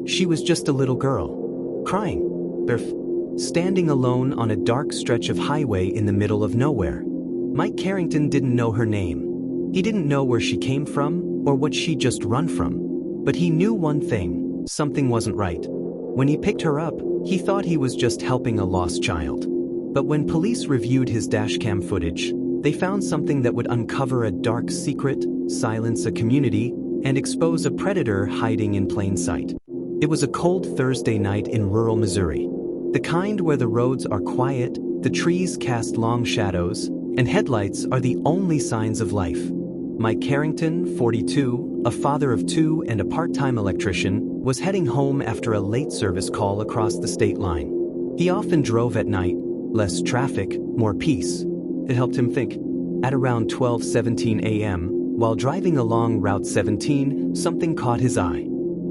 She was just a little girl, crying, standing alone on a dark stretch of highway in the middle of nowhere. Mike Carrington didn't know her name. He didn't know where she came from or what she'd just run from. But he knew one thing: something wasn't right. When he picked her up, he thought he was just helping a lost child. But when police reviewed his dashcam footage, they found something that would uncover a dark secret, silence a community, and expose a predator hiding in plain sight. It was a cold Thursday night in rural Missouri. The kind where the roads are quiet, the trees cast long shadows, and headlights are the only signs of life. Mike Carrington, 42, a father of two and a part-time electrician, was heading home after a late service call across the state line. He often drove at night, less traffic, more peace. It helped him think. At around 12:17 a.m., while driving along Route 17, something caught his eye.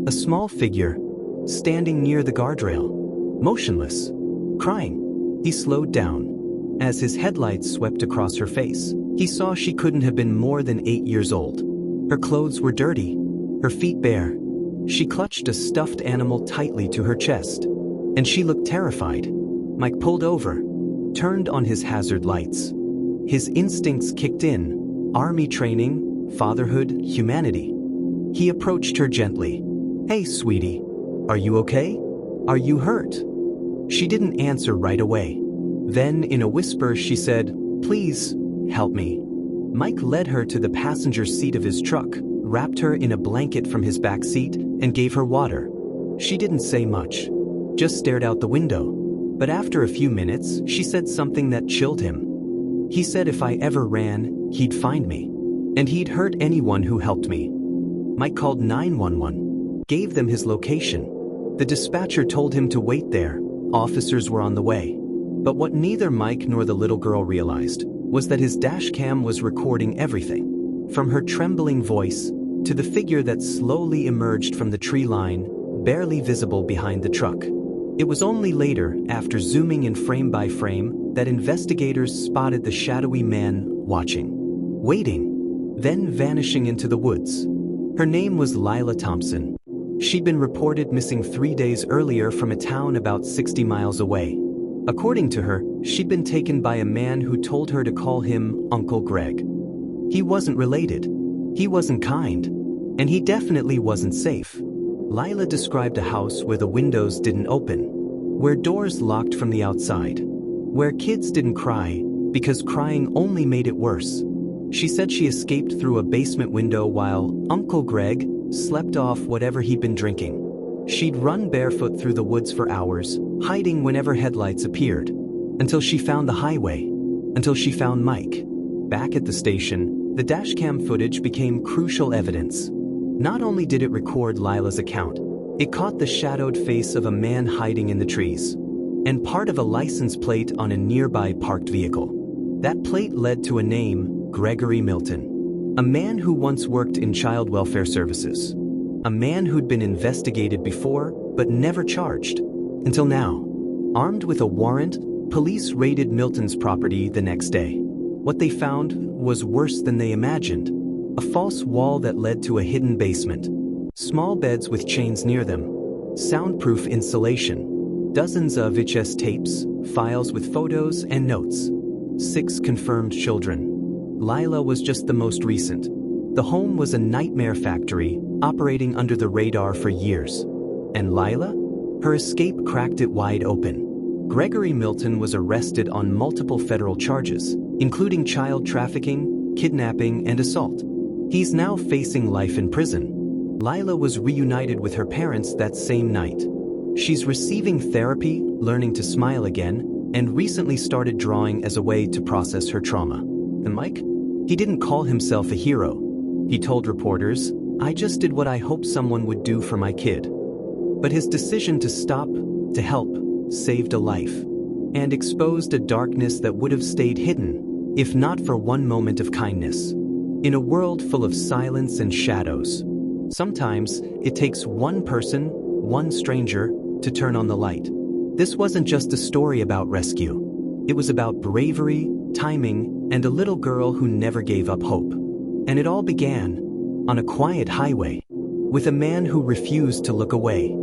A small figure, standing near the guardrail, motionless, crying. He slowed down. As his headlights swept across her face, he saw she couldn't have been more than 8 years old. Her clothes were dirty, her feet bare. She clutched a stuffed animal tightly to her chest, and she looked terrified. Mike pulled over, turned on his hazard lights. His instincts kicked in: army training, fatherhood, humanity. He approached her gently. "Hey, sweetie, are you okay? Are you hurt?" She didn't answer right away. Then, in a whisper, she said, "Please, help me." Mike led her to the passenger seat of his truck, wrapped her in a blanket from his back seat, and gave her water. She didn't say much, just stared out the window. But after a few minutes, she said something that chilled him. He said if I ever ran, he'd find me. And he'd hurt anyone who helped me. Mike called 911, gave them his location. The dispatcher told him to wait there. Officers were on the way. But what neither Mike nor the little girl realized was that his dashcam was recording everything. From her trembling voice to the figure that slowly emerged from the tree line, barely visible behind the truck. It was only later, after zooming in frame by frame, that investigators spotted the shadowy man watching, waiting, then vanishing into the woods. Her name was Lila Thompson. She'd been reported missing 3 days earlier from a town about 60 miles away. According to her, she'd been taken by a man who told her to call him Uncle Greg. He wasn't related, he wasn't kind, and he definitely wasn't safe. Lila described a house where the windows didn't open, where doors locked from the outside, where kids didn't cry because crying only made it worse. She said she escaped through a basement window while Uncle Greg slept off whatever he'd been drinking. She'd run barefoot through the woods for hours, hiding whenever headlights appeared, until she found the highway, until she found Mike. Back at the station, the dashcam footage became crucial evidence. Not only did it record Lila's account, it caught the shadowed face of a man hiding in the trees, and part of a license plate on a nearby parked vehicle. That plate led to a name, Gregory Milton, a man who once worked in child welfare services. A man who'd been investigated before, but never charged. Until now. Armed with a warrant, police raided Milton's property the next day. What they found was worse than they imagined. A false wall that led to a hidden basement. Small beds with chains near them. Soundproof insulation. Dozens of VHS tapes, files with photos and notes. 6 confirmed children. Lila was just the most recent. The home was a nightmare factory, operating under the radar for years. And Lila? Her escape cracked it wide open. Gregory Milton was arrested on multiple federal charges, including child trafficking, kidnapping, and assault. He's now facing life in prison. Lila was reunited with her parents that same night. She's receiving therapy, learning to smile again, and recently started drawing as a way to process her trauma. And Mike? He didn't call himself a hero. He told reporters, "I just did what I hoped someone would do for my kid." But his decision to stop, to help, saved a life, and exposed a darkness that would have stayed hidden, if not for one moment of kindness. In a world full of silence and shadows, sometimes it takes one person, one stranger, to turn on the light. This wasn't just a story about rescue. It was about bravery, timing, and a little girl who never gave up hope. And it all began on a quiet highway with a man who refused to look away.